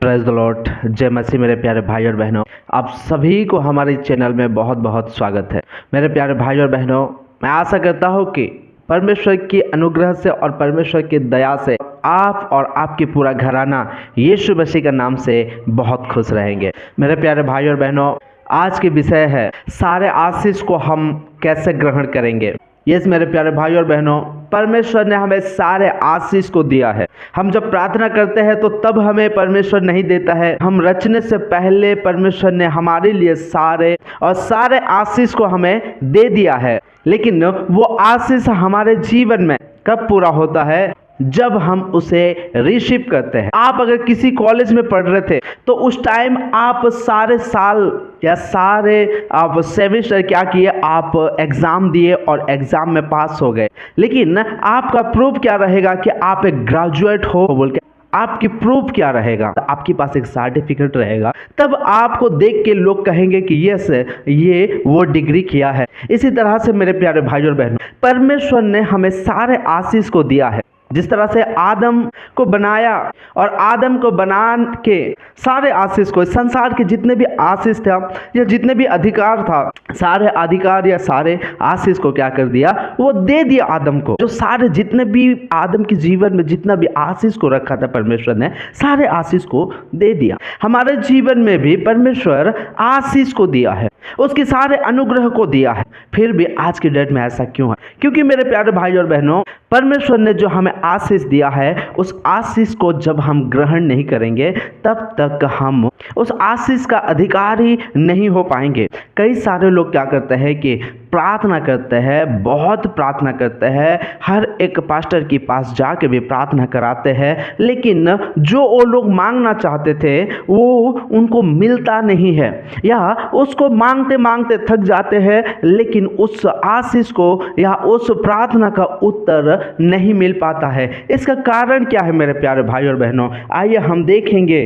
Praise the Lord. जय मसीह। मेरे प्यारे भाई और बहनों, आप सभी को हमारे चैनल में बहुत बहुत स्वागत है। मेरे प्यारे भाई और बहनों, मैं आशा करता हूँ कि परमेश्वर की अनुग्रह से और परमेश्वर की दया से आप और आपकी पूरा घराना यीशु मसीह के नाम से बहुत खुश रहेंगे। मेरे प्यारे भाई और बहनों, आज की विषय है सारे आशीष को हम कैसे ग्रहण करेंगे। यस मेरे प्यारे भाई और बहनों, परमेश्वर ने हमें सारे आशीष को दिया है। हम जब प्रार्थना करते हैं तो तब हमें परमेश्वर नहीं देता है, हम रचने से पहले परमेश्वर ने हमारे लिए सारे आशीष को हमें दे दिया है। लेकिन वो आशीष हमारे जीवन में कब पूरा होता है? जब हम उसे रिसीव करते हैं। आप अगर किसी कॉलेज में पढ़ रहे थे तो उस टाइम आप सारे साल या सारे आप सेमेस्टर क्या किए, आप एग्ज़ाम दिए और एग्ज़ाम में पास हो गए। लेकिन आपका प्रूफ क्या रहेगा कि आप एक ग्रेजुएट हो बोल के? आपकी प्रूफ क्या रहेगा? आपके पास एक सर्टिफिकेट रहेगा, तब आपको देख के लोग कहेंगे कि यस ये वो डिग्री किया है। इसी तरह से मेरे प्यारे भाई और बहनों, परमेश्वर ने हमें सारे आशीष को दिया है। जिस तरह से आदम को बनाया और आदम को बना के सारे आशीष को, संसार के जितने भी आशीष था या जितने भी अधिकार था, सारे अधिकार या सारे आशीष को क्या कर दिया? वो दे दिया आदम को। जो सारे जितने भी आदम के जीवन में जितना भी आशीष को रखा था, परमेश्वर ने सारे आशीष को दे दिया। हमारे जीवन में भी परमेश्वर आशीष को दिया है, उसके सारे अनुग्रह को दिया है। फिर भी आज की डेट में ऐसा क्यों है? क्योंकि मेरे प्यारे भाई और बहनों, परमेश्वर ने जो हमें आशीष दिया है, उस आशीष को जब हम ग्रहण नहीं करेंगे तब तक हम उस आशीष का अधिकारी नहीं हो पाएंगे। कई सारे लोग क्या करते हैं कि प्रार्थना करते हैं, बहुत प्रार्थना करते हैं, हर एक पास्टर के पास जाके भी प्रार्थना कराते हैं, लेकिन जो वो लोग मांगना चाहते थे वो उनको मिलता नहीं है, या उसको मांगते मांगते थक जाते हैं, लेकिन उस आशीष को या उस प्रार्थना का उत्तर नहीं मिल पाता है। इसका कारण क्या है मेरे प्यारे भाई और बहनों? आइए हम देखेंगे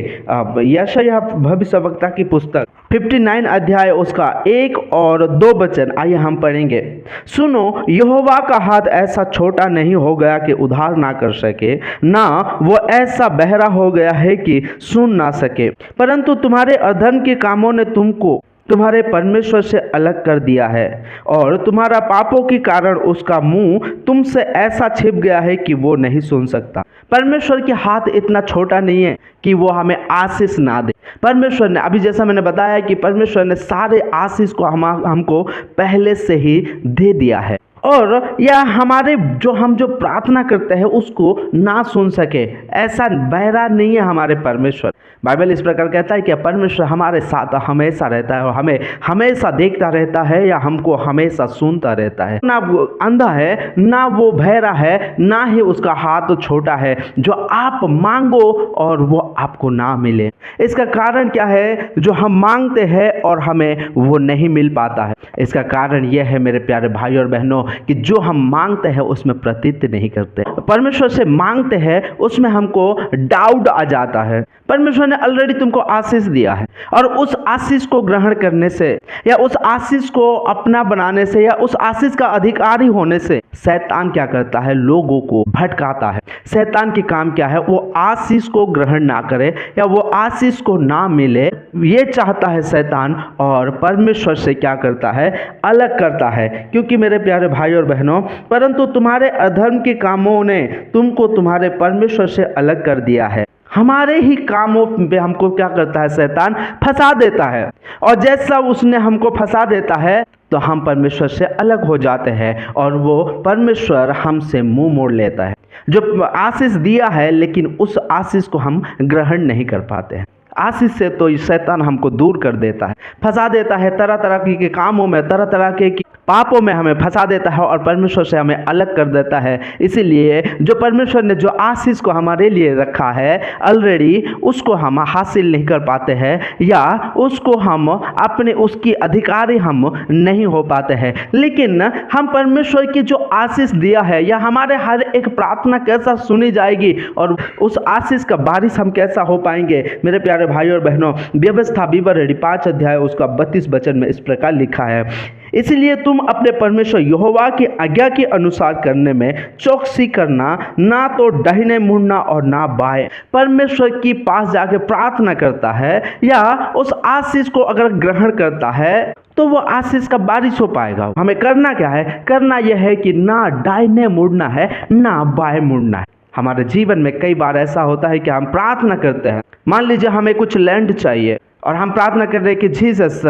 यशायाह भविष्यवक्ता की पुस्तक 59 अध्याय उसका 1 और 2 वचन आइए हम पढ़ेंगे। सुनो, यहोवा का हाथ ऐसा छोटा नहीं हो गया कि उद्धार ना कर सके, ना वो ऐसा बहरा हो गया है कि सुन ना सके, परंतु तुम्हारे अधर्म के कामों ने तुमको तुम्हारे परमेश्वर से अलग कर दिया है, और तुम्हारा पापों के कारण उसका मुंह तुमसे ऐसा छिप गया है कि वो नहीं सुन सकता। परमेश्वर के हाथ इतना छोटा नहीं है कि वो हमें आशीष ना दे। परमेश्वर ने, अभी जैसा मैंने बताया कि परमेश्वर ने सारे आशीष को हमको पहले से ही दे दिया है, और या हमारे हम जो प्रार्थना करते हैं उसको ना सुन सके, ऐसा बहरा नहीं है हमारे परमेश्वर। बाइबल इस प्रकार कहता है कि परमेश्वर हमारे साथ हमेशा रहता है और हमें हमेशा देखता रहता है, या हमको हमेशा सुनता रहता है। ना वो अंधा है, ना वो बहरा है, ना ही उसका हाथ छोटा है जो आप मांगो और वो आपको ना मिले। इसका कारण क्या है? जो हम मांगते हैं और हमें वो नहीं मिल पाता है। इसका कारण यह है मेरे प्यारे भाई और बहनों कि जो हम मांगते हैं उसमें प्रतीत नहीं करते। परमेश्वर से मांगते हैं उसमें हमको डाउट आ जाता है। परमेश्वर ने ऑलरेडी तुमको आशीष दिया है, और उस आशीष को ग्रहण करने से या उस आशीष को अपना बनाने से या उस आशीष का अधिकारी होने से शैतान क्या करता है? लोगों को भटकाता है। शैतान की काम क्या है? वो आशीष को ग्रहण ना करे या वो आशीष को ना मिले, ये चाहता है शैतान, और परमेश्वर से क्या करता है? अलग करता है। क्योंकि मेरे प्यारे भाई और बहनों, परंतु तुम्हारे अधर्म के कामों ने तुमको तुम्हारे परमेश्वर से अलग कर दिया है। हमारे ही कामों पे हमको क्या करता है? शैतान फंसा देता है, और जैसा उसने हमको फंसा देता है तो हम परमेश्वर से अलग हो जाते हैं, और वो परमेश्वर हमसे मुंह मोड़ लेता है। जो आशीष दिया है, लेकिन उस आशीष को हम ग्रहण नहीं कर पाते हैं। आशीष से तो शैतान हमको दूर कर देता है, फंसा देता है, तरह तरह के कामों में, तरह तरह के पापों में हमें फंसा देता है और परमेश्वर से हमें अलग कर देता है। इसीलिए जो परमेश्वर ने जो आशीष को हमारे लिए रखा है ऑलरेडी, उसको हम हासिल नहीं कर पाते हैं, या उसको हम अपने उसकी अधिकारी हम नहीं हो पाते हैं। लेकिन हम परमेश्वर की जो आशीष दिया है, या हमारे हर एक प्रार्थना कैसा सुनी जाएगी और उस आशीष का बारिश हम कैसा हो पाएंगे? मेरे प्यारे भाई और बहनों, व्यवस्था विवरण 5 अध्याय उसका 32 वचन में इस प्रकार लिखा है, इसलिए तुम अपने परमेश्वर यहोवा की आज्ञा के अनुसार करने में चौकसी करना, ना तो दाहिने मुड़ना और ना बाएं। परमेश्वर के पास जाके प्रार्थना करता है या उस आशीष को अगर ग्रहण करता है तो वो आशीष का बारिश हो पाएगा। हमें करना क्या है? करना यह है कि ना दाहिने मुड़ना है ना बाएं मुड़ना है। हमारे जीवन में कई बार ऐसा होता है कि हम प्रार्थना करते हैं, मान लीजिए हमें कुछ लैंड चाहिए और हम प्रार्थना कर रहे हैं कि जीसस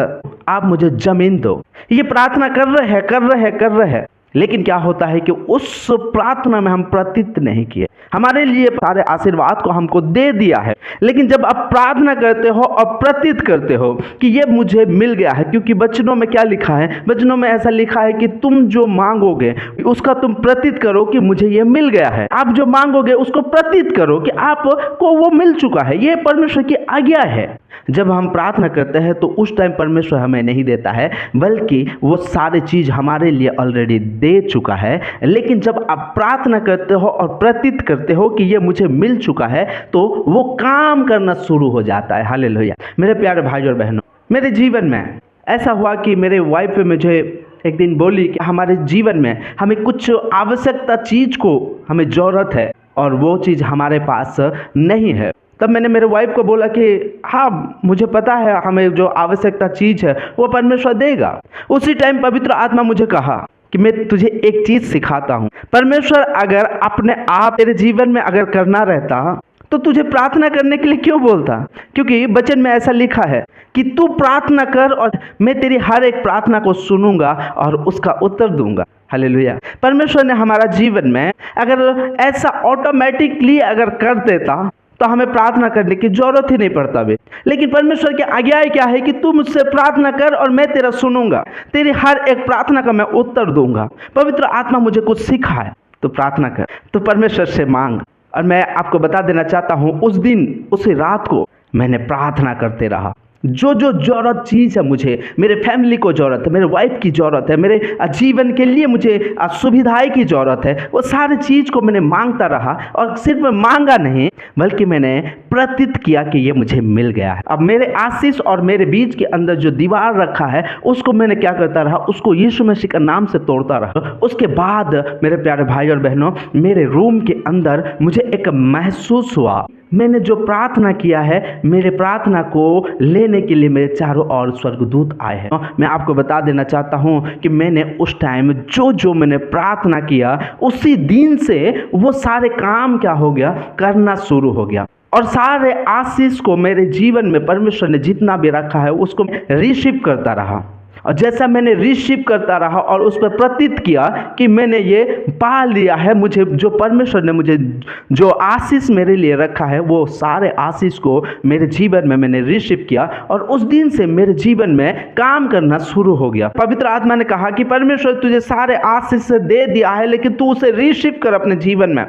आप मुझे जमीन दो। ये प्रार्थना कर रहे हैं, लेकिन क्या होता है कि उस प्रार्थना में हम प्रतीत नहीं किए। हमारे लिए सारे आशीर्वाद को हमको दे दिया है, लेकिन जब आप प्रार्थना करते हो और प्रतीत करते हो कि ये मुझे मिल गया है, क्योंकि वचनों में क्या लिखा है? वचनों में ऐसा लिखा है कि तुम जो मांगोगे उसका तुम प्रतीत करो कि मुझे ये मिल गया है। आप जो मांगोगे उसको प्रतीत करो कि आपको वो मिल चुका है। ये परमेश्वर की आज्ञा है। जब हम प्रार्थना करते हैं तो उस टाइम परमेश्वर हमें नहीं देता है, बल्कि वो सारी चीज हमारे लिए ऑलरेडी दे चुका है। लेकिन जब आप प्रार्थना करते हो और प्रतीत करते हो कि ये मुझे मिल चुका है, तो वो काम करना शुरू हो जाता है। हालेलुया। मेरे प्यारे भाई और बहनों, मेरे जीवन में ऐसा हुआ कि मेरे वाइफ मुझे एक दिन बोली कि हमारे जीवन में हमें कुछ आवश्यकता चीज को हमें जरूरत है और वो चीज हमारे पास नहीं है। तब मैंने मेरे वाइफ को बोला कि हाँ, मुझे पता है हमें जो आवश्यकता चीज है वो परमेश्वर देगा। उसी टाइम पवित्र आत्मा मुझे कहा कि मैं तुझे एक चीज सिखाता हूँ। परमेश्वर अगर अपने आप तेरे जीवन में अगर करना रहता तो तुझे प्रार्थना करने के लिए क्यों बोलता? क्योंकि वचन में ऐसा लिखा है कि तू प्रार्थना कर और मैं तेरी हर एक प्रार्थना को सुनूंगा और उसका उत्तर दूंगा। हालेलुया। परमेश्वर ने हमारा जीवन में अगर ऐसा ऑटोमेटिकली अगर कर देता तो हमें प्रार्थना करने की जरूरत ही नहीं पड़ता भी। लेकिन परमेश्वर की आज्ञा क्या है कि तू मुझसे प्रार्थना कर और मैं तेरा सुनूंगा, तेरी हर एक प्रार्थना का मैं उत्तर दूंगा। पवित्र आत्मा मुझे कुछ सिखाए तो प्रार्थना कर, तो परमेश्वर से मांग। और मैं आपको बता देना चाहता हूँ, उस दिन उसी रात को मैंने प्रार्थना करते रहा। जो जो जरूरत चीज़ है, मुझे मेरे फैमिली को जरूरत है, मेरे वाइफ की जरूरत है, मेरे जीवन के लिए मुझे सुविधाएं की जरूरत है, वो सारी चीज़ को मैंने मांगता रहा। और सिर्फ मांगा नहीं, बल्कि मैंने प्रतीत किया कि ये मुझे मिल गया है। अब मेरे आशीष और मेरे बीच के अंदर जो दीवार रखा है उसको मैंने क्या करता रहा? उसको यीशु मसीह का नाम से तोड़ता रहा। उसके बाद मेरे प्यारे भाई और बहनों, मेरे रूम के अंदर मुझे एक महसूस हुआ, मैंने जो प्रार्थना किया है, मेरे प्रार्थना को लेने के लिए मेरे चारों ओर स्वर्गदूत आए हैं। मैं आपको बता देना चाहता हूं कि मैंने उस टाइम जो मैंने प्रार्थना किया, उसी दिन से वो सारे काम क्या हो गया? करना शुरू हो गया। और सारे आशीष को मेरे जीवन में परमेश्वर ने जितना भी रखा है उसको रिसीव करता रहा। और जैसा मैंने रिसीव करता रहा और उस पर प्रतीत किया कि मैंने ये पा लिया है, मुझे जो परमेश्वर ने मुझे जो आशीष मेरे लिए रखा है, वो सारे आशीष को मेरे जीवन में मैंने रिसीव किया। और उस दिन से मेरे जीवन में काम करना शुरू हो गया। पवित्र आत्मा ने कहा कि परमेश्वर तुझे सारे आशीष से दे दिया है, लेकिन तू उसे रिसीव कर अपने जीवन में।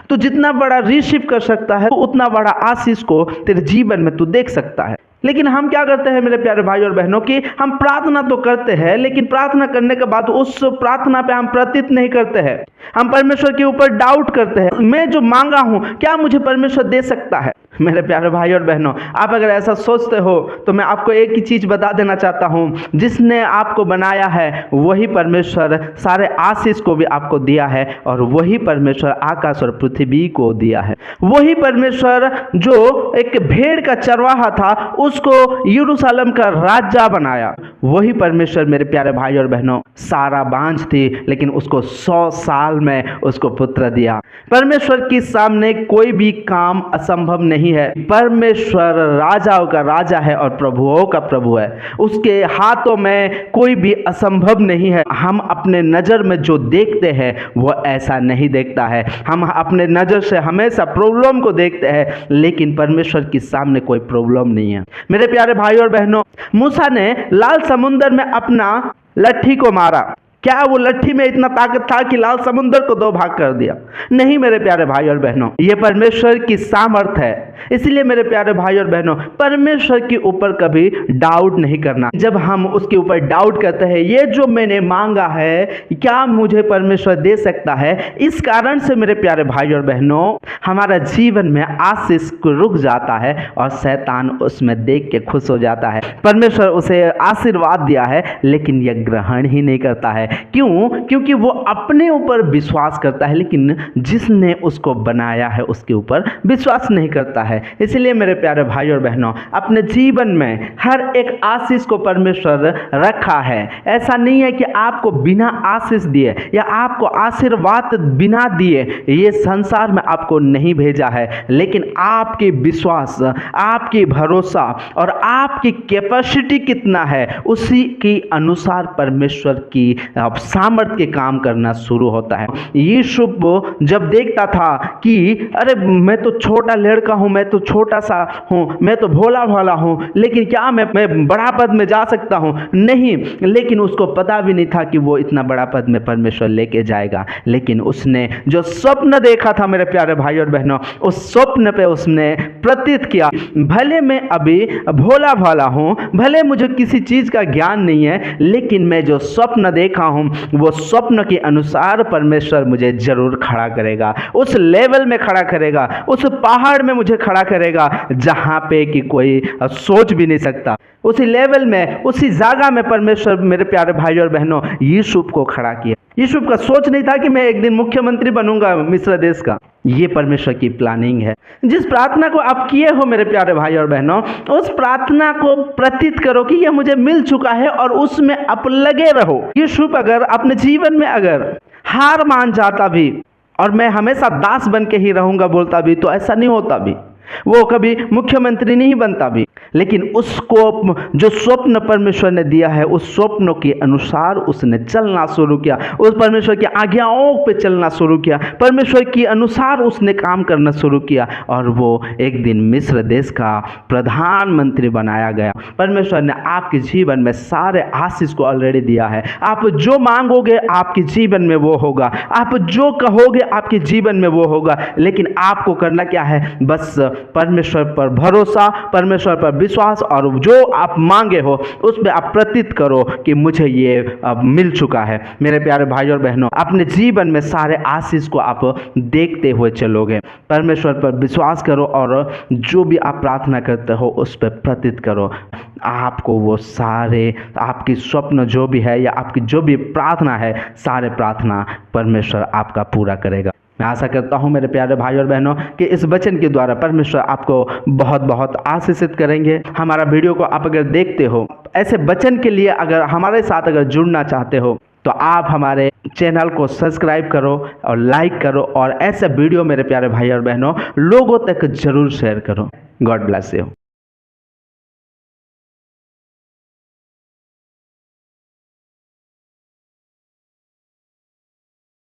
तो जितना बड़ा रिसीव कर सकता है, तो उतना बड़ा आशीष को तेरे जीवन में तू देख सकता है। लेकिन हम क्या करते हैं मेरे प्यारे भाई और बहनों, कि हम प्रार्थना तो करते हैं, लेकिन प्रार्थना करने के बाद उस प्रार्थना पे हम प्रतीत नहीं करते हैं। हम परमेश्वर के ऊपर डाउट करते हैं, मैं जो मांगा हूं क्या मुझे परमेश्वर दे सकता है? मेरे प्यारे भाई और बहनों, आप अगर ऐसा सोचते हो तो मैं आपको एक ही चीज बता देना चाहता हूं, जिसने आपको बनाया है वही परमेश्वर सारे आशीष को भी आपको दिया है, और वही परमेश्वर आकाश और पृथ्वी को दिया है। वही परमेश्वर जो एक भेड़ का चरवाहा था उसको यरूशलेम का राजा बनाया। वही परमेश्वर मेरे प्यारे भाई और बहनों, सारा बांझ थी लेकिन उसको 100 साल में उसको पुत्र दिया। परमेश्वर के सामने कोई भी काम असंभव नहीं है। परमेश्वर राजाओं का राजा है और प्रभुओं का प्रभु है। उसके हाथों में कोई भी असंभव नहीं है। हम अपने नजर में जो देखते हैं वो ऐसा नहीं देखता है। हम अपने नजर से हमेशा प्रॉब्लम को देखते हैं, लेकिन परमेश्वर के सामने कोई प्रॉब्लम नहीं है। मेरे प्यारे भाई और बहनों, मूसा ने लाल समुद्र में अपना लट्ठी को मारा, क्या वो लट्ठी में इतना ताकत था कि लाल समुद्र को दो भाग कर दिया? नहीं मेरे प्यारे भाई और बहनों, ये परमेश्वर की सामर्थ है। इसलिए मेरे प्यारे भाई और बहनों, परमेश्वर के ऊपर कभी डाउट नहीं करना। जब हम उसके ऊपर डाउट करते हैं, ये जो मैंने मांगा है क्या मुझे परमेश्वर दे सकता है, इस कारण से मेरे प्यारे भाई और बहनों हमारा जीवन में आशीष रुक जाता है और शैतान उसमें देख के खुश हो जाता है। परमेश्वर उसे आशीर्वाद दिया है लेकिन यह ग्रहण ही नहीं करता है। क्यों? क्योंकि वो अपने ऊपर विश्वास करता है लेकिन जिसने उसको बनाया है उसके ऊपर विश्वास नहीं करता है। इसलिए मेरे प्यारे भाई और बहनों, अपने जीवन में हर एक आशीष को परमेश्वर रखा है। ऐसा नहीं है कि आपको बिना आशीष दिए या आपको आशीर्वाद बिना दिए ये संसार में आपको नहीं भेजा है, लेकिन आपके विश्वास, आपकी भरोसा और आपकी कैपेसिटी कितना है उसी के अनुसार परमेश्वर की सामर्थ्य के काम करना शुरू होता है। यूसुफ जब देखता था कि अरे मैं तो छोटा लड़का हूं, मैं तो छोटा सा हूं, मैं तो भोला भाला हूं, लेकिन क्या मैं बड़ा पद में जा सकता हूं? नहीं, लेकिन उसको पता भी नहीं था कि वो इतना बड़ा पद में परमेश्वर लेके जाएगा। लेकिन उसने जो स्वप्न देखा था मेरे प्यारे भाई और बहनों, उस स्वप्न पे उसने प्रतीत किया, भले मैं अभी भोला भाला हूं, भले मुझे किसी चीज का ज्ञान नहीं है, लेकिन मैं जो स्वप्न देखा हूं वो स्वप्न के अनुसार परमेश्वर मुझे जरूर खड़ा करेगा, उस लेवल में खड़ा करेगा, उस पहाड़ में मुझे खड़ा करेगा जहां पे कि कोई सोच भी नहीं सकता। उसी लेवल में, उसी जगह में परमेश्वर मेरे प्यारे भाई और बहनों यूसुफ को खड़ा किया। यूसुफ का सोच नहीं था कि मैं एक दिन मुख्यमंत्री बनूंगा मिस्र देश का। ये परमेश्वर की प्लानिंग है। जिस प्रार्थना को आप किए हो मेरे प्यारे भाई और बहनों, उस प्रार्थना को प्रतीत करो कि यह मुझे मिल चुका है और उसमें आप लगे रहो। यूसुफ अगर अपने जीवन में अगर हार मान जाता भी और मैं हमेशा दास बन के ही रहूंगा बोलता भी, तो ऐसा नहीं होता भी, वो कभी मुख्यमंत्री नहीं बनता भी। लेकिन उसको जो स्वप्न परमेश्वर ने दिया है उस स्वप्नों के अनुसार उसने चलना शुरू किया, उस परमेश्वर की आज्ञाओं पे चलना शुरू किया, परमेश्वर के अनुसार उसने काम करना शुरू किया और वो एक दिन मिस्र देश का प्रधानमंत्री बनाया गया। परमेश्वर ने आपके जीवन में सारे आशीष को ऑलरेडी दिया है। आप जो मांगोगे आपके जीवन में वो होगा, आप जो कहोगे आपके जीवन में वो होगा। लेकिन आपको करना क्या है? बस परमेश्वर पर भरोसा, परमेश्वर पर विश्वास, और जो आप मांगे हो उस पर आप प्रतीत करो कि मुझे ये मिल चुका है। मेरे प्यारे भाई और बहनों, अपने जीवन में सारे आशीष को आप देखते हुए चलोगे। परमेश्वर पर विश्वास करो और जो भी आप प्रार्थना करते हो उस पर प्रतीत करो। आपको वो सारे आपकी स्वप्न जो भी है या आपकी जो भी प्रार्थना है, सारे प्रार्थना परमेश्वर आपका पूरा करेगा। मैं आशा करता हूँ मेरे प्यारे भाई और बहनों कि इस वचन के द्वारा परमेश्वर आपको बहुत बहुत आशीषित करेंगे। हमारा वीडियो को आप अगर देखते हो, ऐसे वचन के लिए अगर हमारे साथ अगर जुड़ना चाहते हो तो आप हमारे चैनल को सब्सक्राइब करो और लाइक करो और ऐसे वीडियो मेरे प्यारे भाई और बहनों लोगों तक जरूर शेयर करो। God bless you.